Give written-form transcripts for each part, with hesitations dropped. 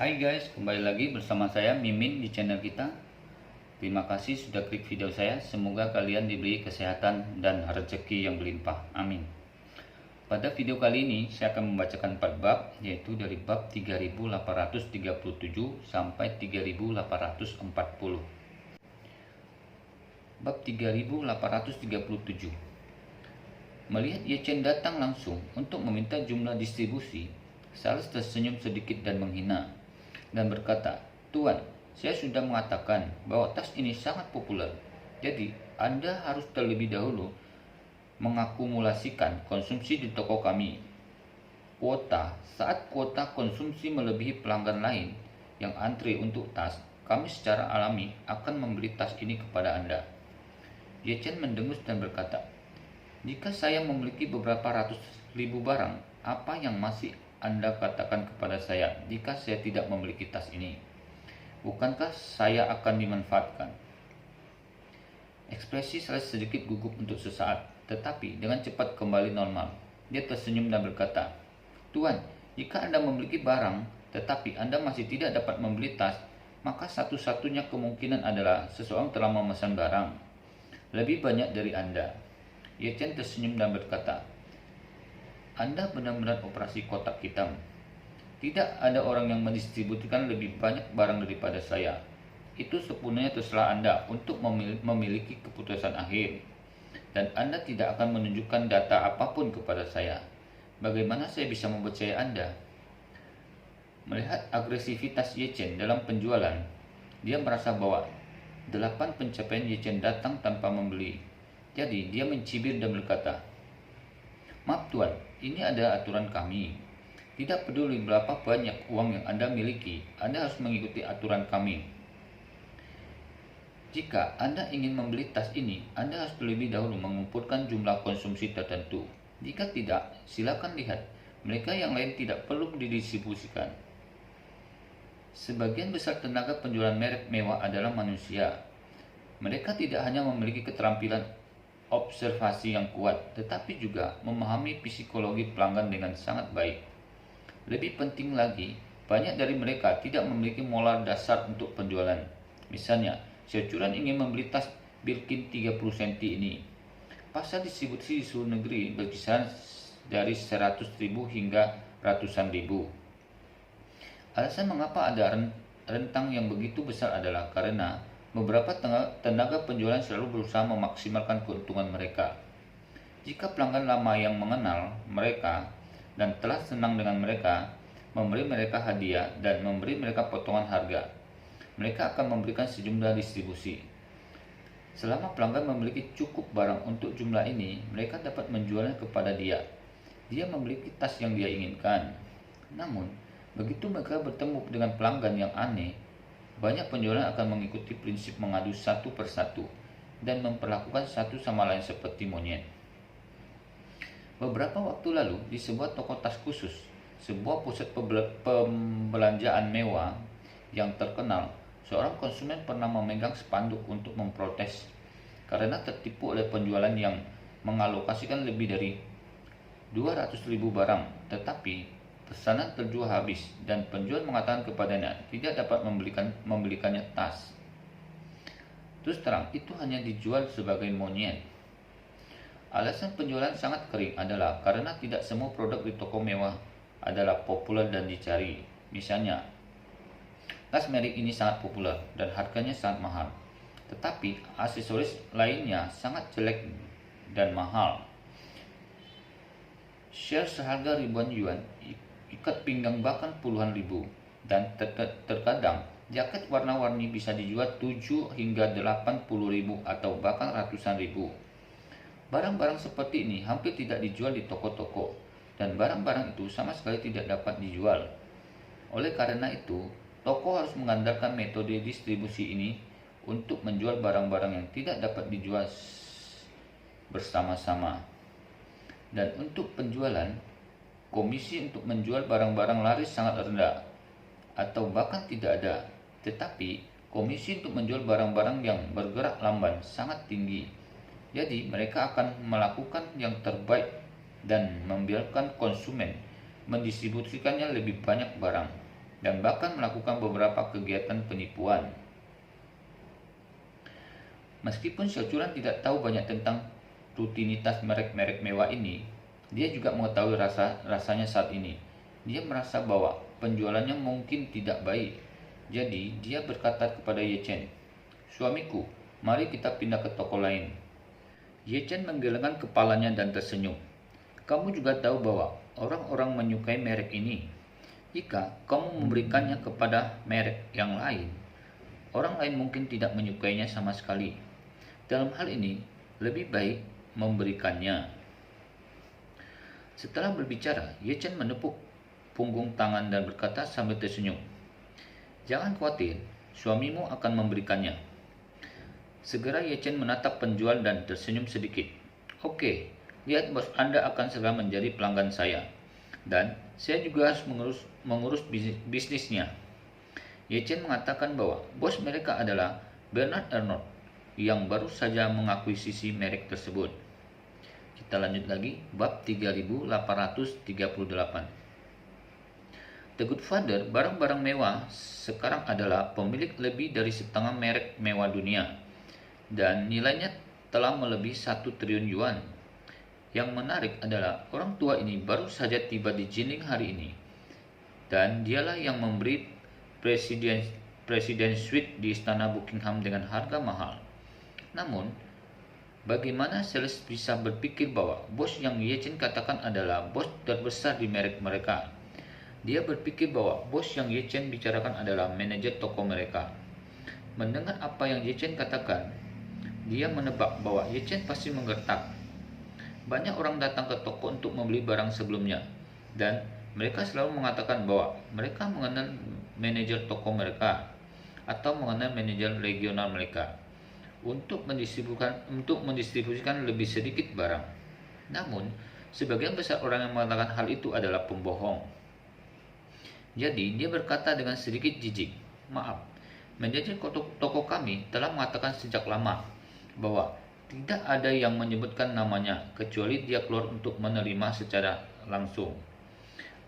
Hai guys, kembali lagi bersama saya Mimin di channel kita. Terima kasih sudah klik video saya. Semoga kalian diberi kesehatan dan rezeki yang berlimpah. Amin. Pada video kali ini saya akan membacakan 4 bab, yaitu dari bab 3837 sampai 3840. Bab 3837. Melihat Ye Chen datang langsung untuk meminta jumlah distribusi, Sales tersenyum sedikit dan menghina dan berkata, "Tuan, saya sudah mengatakan bahwa tas ini sangat populer. Jadi, Anda harus terlebih dahulu mengakumulasikan konsumsi di toko kami. Saat kuota konsumsi melebihi pelanggan lain yang antri untuk tas, kami secara alami akan membeli tas ini kepada Anda." Ye Chen mendengus dan berkata, "Jika saya memiliki beberapa ratus ribu barang, apa yang masih Anda katakan kepada saya jika saya tidak memiliki tas ini? Bukankah saya akan dimanfaatkan?" Ekspresi Sales sedikit gugup untuk sesaat, tetapi dengan cepat kembali normal. Dia tersenyum dan berkata, "Tuan, jika Anda memiliki barang, tetapi Anda masih tidak dapat membeli tas, maka satu-satunya kemungkinan adalah seseorang telah memesan barang lebih banyak dari Anda." Ye Chen tersenyum dan berkata, "Anda benar-benar operasi kotak hitam. Tidak ada orang yang mendistribusikan lebih banyak barang daripada saya. Itu sepenuhnya terserah Anda untuk memiliki keputusan akhir. Dan Anda tidak akan menunjukkan data apapun kepada saya. Bagaimana saya bisa mempercayai Anda?" Melihat agresivitas Ye Chen dalam penjualan, dia merasa bahwa 8 pencapaian Ye Chen datang tanpa membeli. Jadi dia mencibir dan berkata, "Maaf Tuan, ini ada aturan kami. Tidak peduli berapa banyak uang yang Anda miliki, Anda harus mengikuti aturan kami. Jika Anda ingin membeli tas ini, Anda harus terlebih dahulu mengumpulkan jumlah konsumsi tertentu. Jika tidak, silakan lihat. Mereka yang lain tidak perlu didistribusikan." Sebagian besar tenaga penjualan merek mewah adalah manusia. Mereka tidak hanya memiliki keterampilan observasi yang kuat, tetapi juga memahami psikologi pelanggan dengan sangat baik. Lebih penting lagi, banyak dari mereka tidak memiliki moral dasar untuk penjualan. Misalnya, saya curan ingin membeli tas Birkin 30 cm ini. Pasar distribusi di seluruh negeri berkisar dari 100.000 hingga ratusan ribu. Alasan mengapa ada rentang yang begitu besar adalah karena beberapa tenaga penjualan selalu berusaha memaksimalkan keuntungan mereka. Jika pelanggan lama yang mengenal mereka dan telah senang dengan mereka, memberi mereka hadiah dan memberi mereka potongan harga, mereka akan memberikan sejumlah distribusi. Selama pelanggan memiliki cukup barang untuk jumlah ini, mereka dapat menjualnya kepada dia. Dia memiliki tas yang dia inginkan. Namun, begitu mereka bertemu dengan pelanggan yang aneh, banyak penjualan akan mengikuti prinsip mengadu satu persatu dan memperlakukan satu sama lain seperti monyet. Beberapa waktu lalu, di sebuah toko tas khusus, sebuah pusat pembelanjaan mewah yang terkenal, seorang konsumen pernah memegang spanduk untuk memprotes karena tertipu oleh penjualan yang mengalokasikan lebih dari 200.000 barang, tetapi pesanan terjual habis dan penjual mengatakan kepadanya tidak dapat membelikannya tas. Terus terang, itu hanya dijual sebagai monyet. Alasan penjualan sangat kering adalah karena tidak semua produk di toko mewah adalah populer dan dicari. Misalnya, tas merek ini sangat populer dan harganya sangat mahal, tetapi aksesoris lainnya sangat jelek dan mahal. Share seharga ribuan yuan, ikat pinggang bahkan puluhan ribu, dan terkadang jaket warna-warni bisa dijual 7 hingga 80 ribu atau bahkan ratusan ribu. Barang-barang seperti ini hampir tidak dijual di toko-toko, dan barang-barang itu sama sekali tidak dapat dijual. Oleh karena itu, toko harus mengandalkan metode distribusi ini untuk menjual barang-barang yang tidak dapat dijual bersama-sama. Dan untuk penjualan, komisi untuk menjual barang-barang laris sangat rendah atau bahkan tidak ada, tetapi komisi untuk menjual barang-barang yang bergerak lamban sangat tinggi. Jadi mereka akan melakukan yang terbaik dan membiarkan konsumen mendistribusikannya lebih banyak barang. dan bahkan melakukan beberapa kegiatan penipuan. Meskipun Xiaochuran tidak tahu banyak tentang rutinitas merek-merek mewah ini, dia juga mengetahui rasanya saat ini. Dia merasa bahwa penjualannya mungkin tidak baik. Jadi, dia berkata kepada Ye Chen, "Suamiku, mari kita pindah ke toko lain." Ye Chen menggelengkan kepalanya dan tersenyum. "Kamu juga tahu bahwa orang-orang menyukai merek ini. Jika kamu memberikannya kepada merek yang lain, orang lain mungkin tidak menyukainya sama sekali. Dalam hal ini, lebih baik memberikannya." Setelah berbicara, Ye Chen menepuk punggung tangan dan berkata sambil tersenyum, "Jangan khawatir, suamimu akan memberikannya." Segera Ye Chen menatap penjual dan tersenyum sedikit. "Oke, lihat bos Anda akan segera menjadi pelanggan saya. Dan saya juga harus mengurus bisnisnya." Ye Chen mengatakan bahwa bos mereka adalah Bernard Arnault yang baru saja mengakuisisi merek tersebut. Kita lanjut lagi, bab 3838. The Good Father, barang-barang mewah, sekarang adalah pemilik lebih dari setengah merek mewah dunia, dan nilainya telah melebihi 1 triliun yuan. Yang menarik adalah orang tua ini baru saja tiba di Jinling hari ini, dan dialah yang memberi Presiden Suite di Istana Buckingham dengan harga mahal. Namun, bagaimana sales bisa berpikir bahwa bos yang Ye Chen katakan adalah bos terbesar di merek mereka? Dia berpikir bahwa bos yang Ye Chen bicarakan adalah manajer toko mereka. Mendengar apa yang Ye Chen katakan, dia menebak bahwa Ye Chen pasti menggertak. Banyak orang datang ke toko untuk membeli barang sebelumnya, dan mereka selalu mengatakan bahwa mereka mengenal manajer toko mereka atau mengenal manajer regional mereka untuk mendistribusikan lebih sedikit barang. Namun, sebagian besar orang yang mengatakan hal itu adalah pembohong. Jadi, dia berkata dengan sedikit jijik, "Maaf, manajer toko kami telah mengatakan sejak lama bahwa tidak ada yang menyebutkan namanya kecuali dia keluar untuk menerima secara langsung.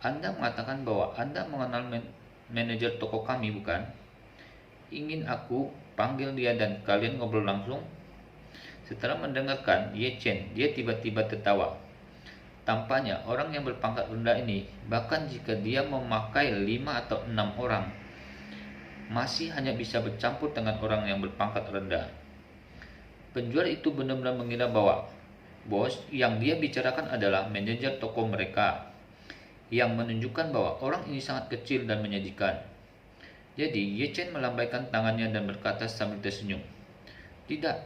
Anda mengatakan bahwa Anda mengenal manajer toko kami, bukan? Ingin aku panggil dia dan kalian ngobrol langsung?" Setelah mendengarkan Ye Chen, dia tiba-tiba tertawa. Tampaknya orang yang berpangkat rendah ini, bahkan jika dia memakai 5 atau 6 orang, masih hanya bisa bercampur dengan orang yang berpangkat rendah. Penjual itu benar-benar mengira bahwa bos yang dia bicarakan adalah manajer toko mereka, yang menunjukkan bahwa orang ini sangat kecil dan menyajikan. Jadi, Ye Chen melambaikan tangannya dan berkata sambil tersenyum, Tidak,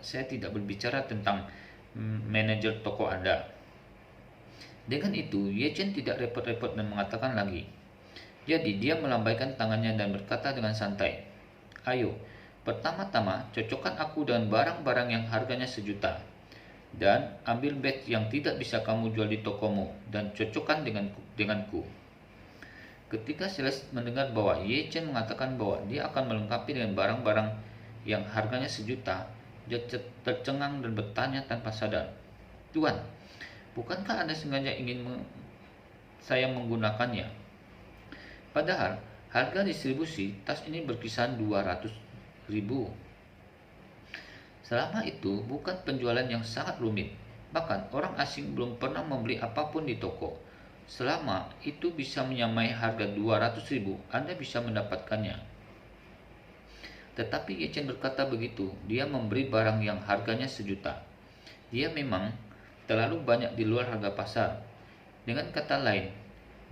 saya tidak berbicara tentang manajer toko Anda." Dengan itu, Ye Chen tidak repot-repot dan mengatakan lagi. Jadi, dia melambaikan tangannya dan berkata dengan santai, "Ayo, pertama-tama cocokkan aku dengan barang-barang yang harganya 1 juta. Dan ambil badge yang tidak bisa kamu jual di tokomu dan cocokkan denganku." Ketika sales mendengar bahwa Ye Chen mengatakan bahwa dia akan melengkapi dengan barang-barang yang harganya 1 juta, dia tercengang dan bertanya tanpa sadar, "Tuan, bukankah Anda sengaja ingin saya menggunakannya? Padahal harga distribusi tas ini berkisar 200.000. Selama itu bukan penjualan yang sangat rumit. Bahkan orang asing belum pernah membeli apapun di toko. Selama itu bisa menyamai harga 200.000, Anda bisa mendapatkannya." Tetapi Ye Chen berkata begitu, dia memberi barang yang harganya 1 juta. Dia memang terlalu banyak di luar harga pasar. Dengan kata lain,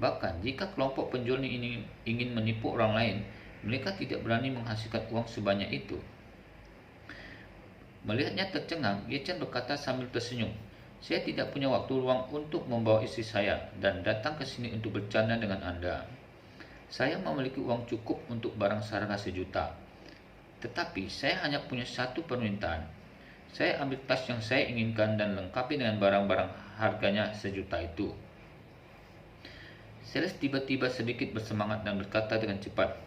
bahkan jika kelompok penjual ini ingin menipu orang lain, mereka tidak berani menghasilkan uang sebanyak itu. Melihatnya tercengang, Ye Chen berkata sambil tersenyum, "Saya tidak punya waktu luang untuk membawa istri saya dan datang ke sini untuk bercanda dengan Anda. Saya memiliki uang cukup untuk barang seharga 1 juta. Tetapi saya hanya punya satu permintaan. Saya ambil tas yang saya inginkan dan lengkapi dengan barang-barang harganya 1 juta itu." Sales tiba-tiba sedikit bersemangat dan berkata dengan cepat,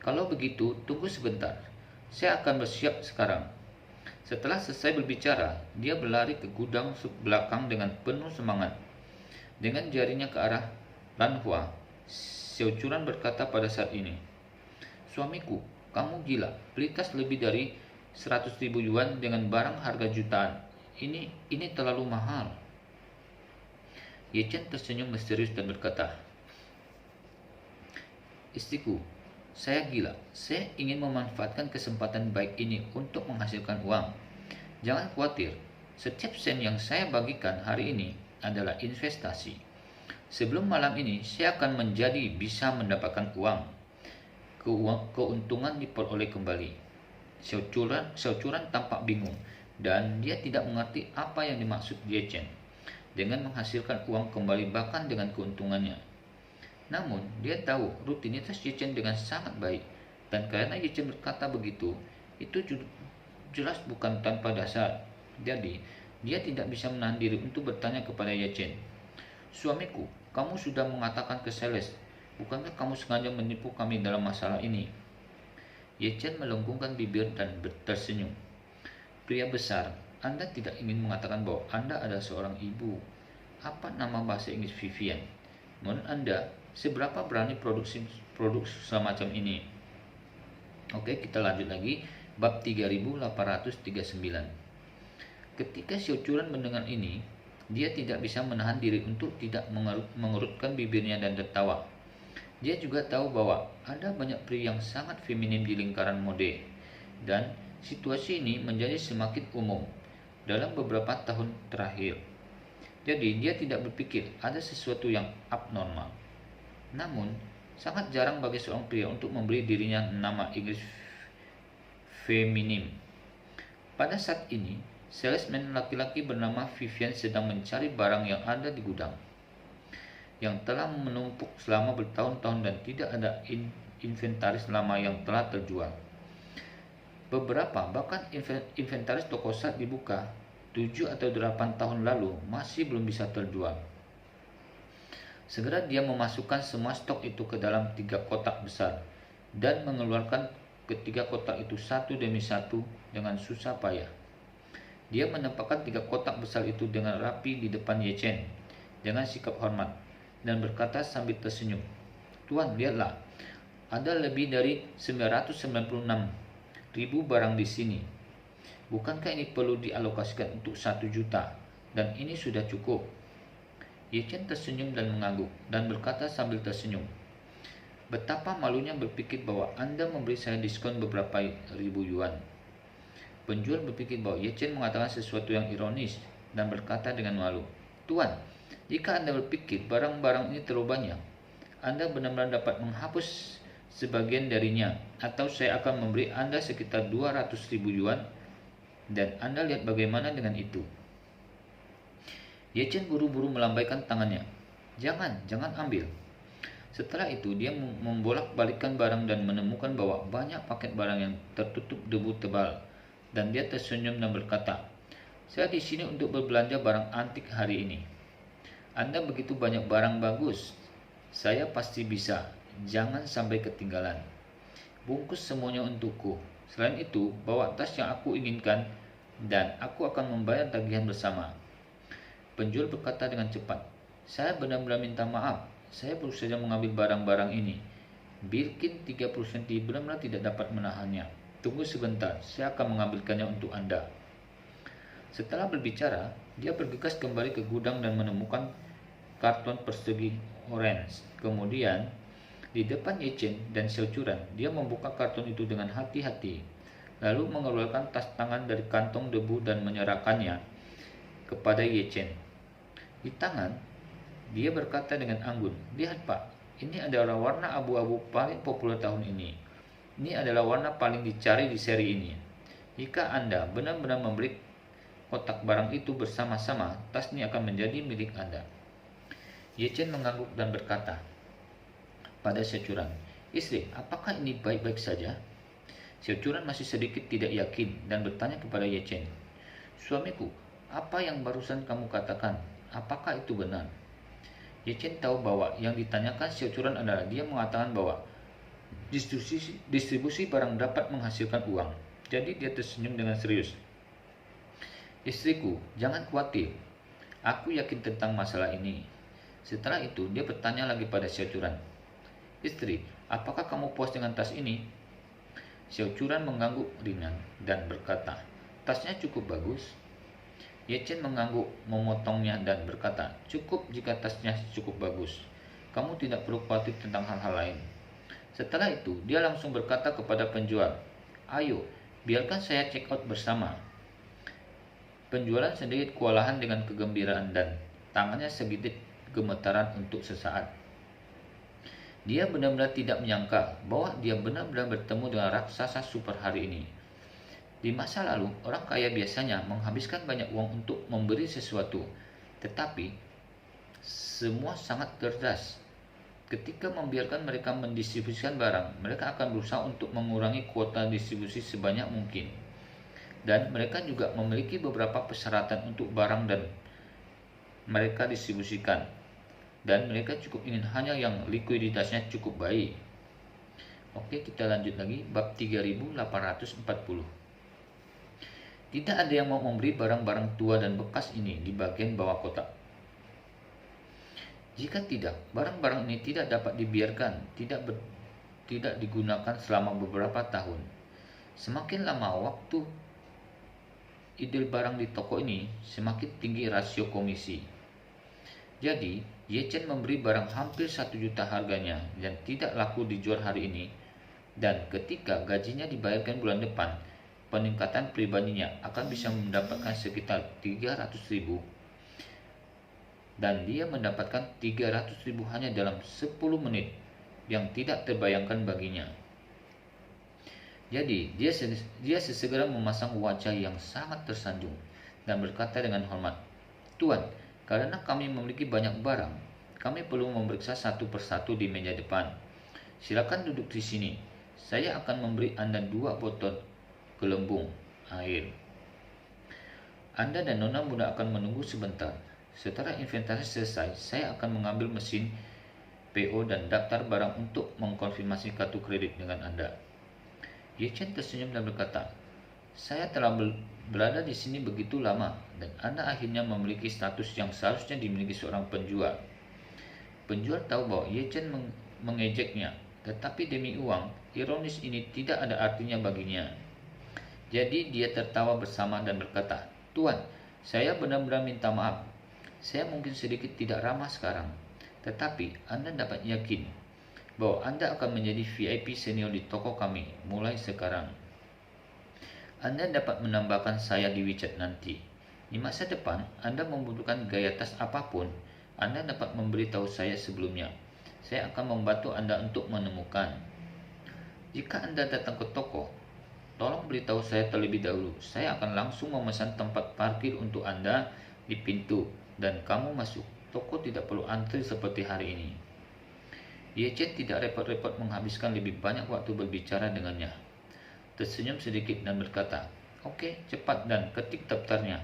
"Kalau begitu, tunggu sebentar. Saya akan bersiap sekarang." Setelah selesai berbicara, dia berlari ke gudang belakang dengan penuh semangat. Dengan jarinya ke arah Lanhua, Xiao Churan berkata pada saat ini, "Suamiku, kamu gila, beli tas lebih dari 100.000 yuan dengan barang harga jutaan. Ini terlalu mahal." Ye Chen tersenyum misterius dan berkata, "Istriku, saya gila. Saya ingin memanfaatkan kesempatan baik ini untuk menghasilkan uang. Jangan khawatir, setiap sen yang saya bagikan hari ini adalah investasi. Sebelum malam ini, saya akan menjadi bisa mendapatkan uang. Keuntungan diperoleh kembali." Xiao Churan tampak bingung dan dia tidak mengerti apa yang dimaksud Ye Chen dengan menghasilkan uang kembali bahkan dengan keuntungannya. Namun, dia tahu rutinitas Ye Chen dengan sangat baik, dan karena Ye Chen berkata begitu, itu jelas bukan tanpa dasar. Jadi, dia tidak bisa menahan diri untuk bertanya kepada Ye Chen, "Suamiku, kamu sudah mengatakan ke sales, bukankah kamu sengaja menipu kami dalam masalah ini?" Ye Chen melengkungkan bibir dan tersenyum. "Pria besar, Anda tidak ingin mengatakan bahwa Anda adalah seorang ibu. Apa nama bahasa Inggris Vivian? Menurut Anda, seberapa berani produk semacam ini?" Oke, kita lanjut lagi. Bab 3839. Ketika Xiao Churan mendengar ini, dia tidak bisa menahan diri untuk tidak mengerutkan bibirnya dan tertawa. Dia juga tahu bahwa ada banyak pria yang sangat feminim di lingkaran mode, dan situasi ini menjadi semakin umum dalam beberapa tahun terakhir. Jadi dia tidak berpikir ada sesuatu yang abnormal. Namun, sangat jarang bagi seorang pria untuk memberi dirinya nama Inggris feminim. Pada saat ini, salesman laki-laki bernama Vivian sedang mencari barang yang ada di gudang, yang telah menumpuk selama bertahun-tahun dan tidak ada inventaris lama yang telah terjual. Beberapa bahkan inventaris toko saat dibuka 7 atau 8 tahun lalu masih belum bisa terjual. Segera dia memasukkan semua stok itu ke dalam 3 kotak besar dan mengeluarkan ketiga kotak itu satu demi satu dengan susah payah. Dia menempatkan 3 kotak besar itu dengan rapi di depan Ye Chen dengan sikap hormat dan berkata sambil tersenyum, "Tuan, lihatlah, ada lebih dari 996.000 barang di sini. Bukankah ini perlu dialokasikan untuk 1 juta? Dan ini sudah cukup." Ye Chen tersenyum dan mengangguk dan berkata sambil tersenyum, "Betapa malunya berpikir bahwa Anda memberi saya diskon beberapa ribu yuan." Penjual berpikir bahwa Ye Chen mengatakan sesuatu yang ironis dan berkata dengan malu, "Tuan, jika Anda berpikir barang-barang ini terlalu banyak, Anda benar-benar dapat menghapus sebagian darinya, atau saya akan memberi Anda sekitar 200.000 yuan, dan Anda lihat bagaimana dengan itu." Ye Chen buru-buru melambaikan tangannya. Jangan ambil." Setelah itu, dia membolak-balikkan barang dan menemukan bahwa banyak paket barang yang tertutup debu tebal, dan dia tersenyum dan berkata, "Saya di sini untuk berbelanja barang antik hari ini. Anda begitu banyak barang bagus, saya pasti bisa. Jangan sampai ketinggalan. Bungkus semuanya untukku. Selain itu, bawa tas yang aku inginkan, dan aku akan membayar tagihan bersama." Penjual berkata dengan cepat, "Saya benar-benar minta maaf. Saya baru saja mengambil barang-barang ini. Birkin 30 cm benar-benar tidak dapat menahannya. Tunggu sebentar, saya akan mengambilkannya untuk Anda." Setelah berbicara, dia bergegas kembali ke gudang dan menemukan karton persegi orange. Kemudian, di depan Ye Chen dan Xiao Churan, dia membuka karton itu dengan hati-hati, lalu mengeluarkan tas tangan dari kantong debu dan menyerahkannya kepada Ye Chen. Di tangan, dia berkata dengan anggun, "Lihat Pak, ini adalah warna abu-abu paling populer tahun ini. Ini adalah warna paling dicari di seri ini. Jika Anda benar-benar membeli kotak barang itu bersama-sama, tas ini akan menjadi milik Anda." Ye Chen mengangguk dan berkata pada Xiao Churan, "Istri, apakah ini baik-baik saja?" Xiao Churan masih sedikit tidak yakin dan bertanya kepada Ye Chen, "Suamiku, apa yang barusan kamu katakan? Apakah itu benar?" Ye Chen tahu bahwa yang ditanyakan Xiao Churan adalah dia mengatakan bahwa distribusi barang dapat menghasilkan uang. Jadi dia tersenyum dengan serius. "Istriku, jangan khawatir. Aku yakin tentang masalah ini." Setelah itu, dia bertanya lagi pada Xiao Churan, Istri, apakah kamu puas dengan tas ini? Xiao Churan mengangguk ringan dan berkata, tasnya cukup bagus. Ye Chen mengangguk, memotongnya dan berkata, cukup jika tasnya cukup bagus. Kamu tidak perlu khawatir tentang hal-hal lain. Setelah itu, dia langsung berkata kepada penjual, ayo, biarkan saya check out bersama. Penjualan sedikit kewalahan dengan kegembiraan dan tangannya sedikit gemetaran untuk sesaat. Dia benar-benar tidak menyangka bahwa dia benar-benar bertemu dengan raksasa super hari ini. Di masa lalu, orang kaya biasanya menghabiskan banyak uang untuk memberi sesuatu, tetapi semua sangat cerdas. Ketika membiarkan mereka mendistribusikan barang, mereka akan berusaha untuk mengurangi kuota distribusi sebanyak mungkin. Dan mereka juga memiliki beberapa persyaratan untuk barang dan mereka distribusikan. Dan mereka cukup ingin hanya yang likuiditasnya cukup baik. Oke, kita lanjut lagi, bab 3840. Tidak ada yang mau memberi barang-barang tua dan bekas ini di bagian bawah kotak. Jika tidak, barang-barang ini tidak dapat dibiarkan, tidak digunakan selama beberapa tahun. Semakin lama waktu idil barang di toko ini, semakin tinggi rasio komisi. Jadi, Ye Chen memberi barang hampir 1 juta harganya dan tidak laku dijual hari ini. Dan ketika gajinya dibayarkan bulan depan, peningkatan pribadinya akan bisa mendapatkan sekitar 300.000. Dan dia mendapatkan 300.000 hanya dalam 10 menit yang tidak terbayangkan baginya. Jadi, dia sesegera memasang wajah yang sangat tersanjung dan berkata dengan hormat, Tuan, karena kami memiliki banyak barang, kami perlu memeriksa satu persatu di meja depan. Silakan duduk di sini. Saya akan memberi Anda 2 botol gelembung air. Anda dan Nona muda akan menunggu sebentar. Setelah inventaris selesai, saya akan mengambil mesin PO dan daftar barang untuk mengkonfirmasi kartu kredit dengan Anda. Ye Chen tersenyum dan berkata, saya telah berada di sini begitu lama dan Anda akhirnya memiliki status yang seharusnya dimiliki seorang penjual. Penjual tahu bahwa Ye Chen mengejeknya, tetapi demi uang, ironis ini tidak ada artinya baginya. Jadi dia tertawa bersama dan berkata, Tuan, saya benar-benar minta maaf. Saya mungkin sedikit tidak ramah sekarang, tetapi Anda dapat yakin bahwa Anda akan menjadi VIP senior di toko kami mulai sekarang. Anda dapat menambahkan saya di WeChat nanti. Di masa depan, Anda membutuhkan gaya tas apapun, Anda dapat memberitahu saya sebelumnya. Saya akan membantu Anda untuk menemukan. Jika Anda datang ke toko, tolong beritahu saya terlebih dahulu. Saya akan langsung memesan tempat parkir untuk Anda di pintu dan kamu masuk. Toko tidak perlu antri seperti hari ini. Ye Chen tidak repot-repot menghabiskan lebih banyak waktu berbicara dengannya. Tersenyum sedikit dan berkata, Oke, cepat dan ketik daftarnya.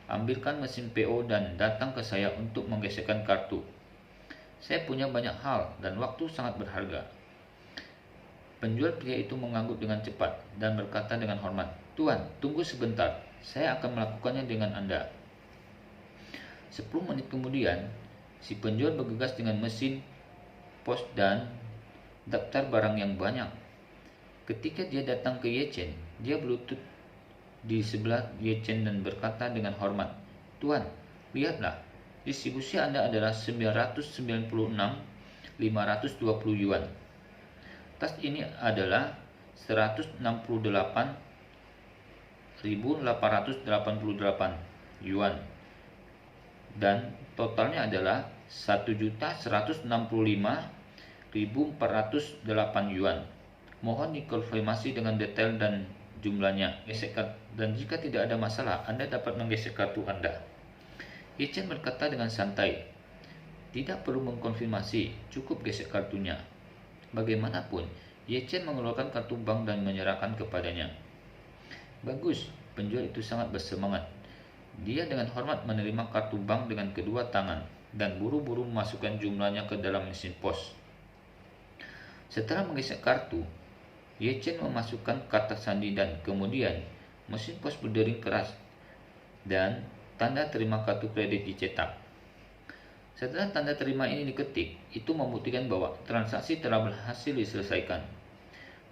Ambilkan mesin PO dan datang ke saya untuk menggeserkan kartu. Saya punya banyak hal dan waktu sangat berharga. Penjual pria itu mengangguk dengan cepat dan berkata dengan hormat, Tuan, tunggu sebentar. Saya akan melakukannya dengan Anda. 10 menit kemudian, si penjual bergegas dengan mesin pos dan daftar barang yang banyak. Ketika dia datang ke Ye Chen, dia berlutut di sebelah Ye Chen dan berkata dengan hormat, Tuan, lihatlah, distribusi Anda adalah 996.520 yuan. Tas ini adalah 168.888 yuan. Dan totalnya adalah 1.165.408 yuan. Mohon dikonfirmasi dengan detail dan jumlahnya. Dan jika tidak ada masalah, Anda dapat menggesek kartu Anda. Ye Chen berkata dengan santai, tidak perlu mengkonfirmasi, cukup gesek kartunya. Bagaimanapun, Ye Chen mengeluarkan kartu bank dan menyerahkan kepadanya. Bagus, penjual itu sangat bersemangat. Dia dengan hormat menerima kartu bank dengan kedua tangan dan buru-buru memasukkan jumlahnya ke dalam mesin pos. Setelah menggesek kartu, Ye Chen memasukkan kata sandi dan kemudian mesin pos berdering keras dan tanda terima kartu kredit dicetak. Setelah tanda terima ini diketik, itu membuktikan bahwa transaksi telah berhasil diselesaikan.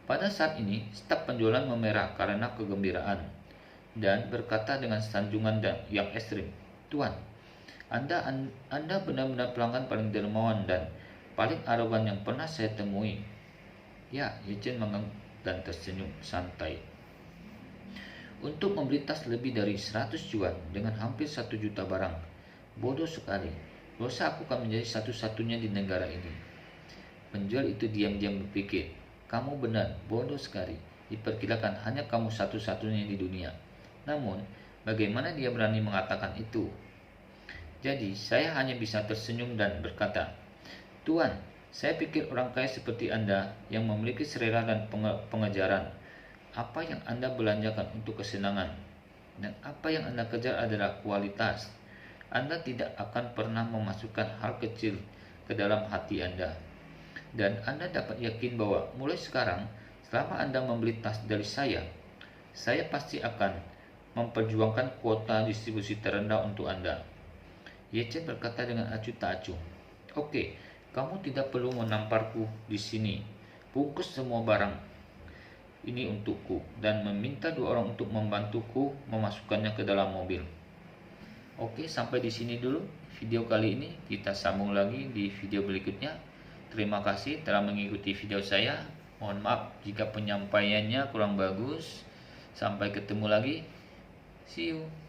Pada saat ini, staf penjualan memerah karena kegembiraan dan berkata dengan sanjungan yang ekstrim, "Tuan, Anda benar-benar pelanggan paling dermawan dan paling arogan yang pernah saya temui." Ya, Ye Chen mengangguk dan tersenyum santai. Untuk membeli tas lebih dari 100 yuan dengan hampir 1 juta barang. Bodoh sekali. Dosa aku akan menjadi satu-satunya di negara ini. Penjual itu diam-diam berpikir, kamu benar, bodoh sekali. Diperkirakan hanya kamu satu-satunya di dunia. Namun, bagaimana dia berani mengatakan itu? Jadi, saya hanya bisa tersenyum dan berkata, Tuan, saya pikir orang kaya seperti Anda yang memiliki selera dan pengejaran. Apa yang Anda belanjakan untuk kesenangan dan apa yang Anda kejar adalah kualitas. Anda tidak akan pernah memasukkan hal kecil ke dalam hati Anda. Dan Anda dapat yakin bahwa mulai sekarang, selama Anda membeli tas dari saya pasti akan memperjuangkan kuota distribusi terendah untuk Anda. Ye Chen berkata dengan acuh tak acuh. Oke, kamu tidak perlu menamparku di sini. Bungkus semua barang ini untukku dan meminta 2 orang untuk membantuku memasukkannya ke dalam mobil. Oke, sampai di sini dulu video kali ini. Kita sambung lagi di video berikutnya. Terima kasih telah mengikuti video saya. Mohon maaf jika penyampaiannya kurang bagus. Sampai ketemu lagi. See you.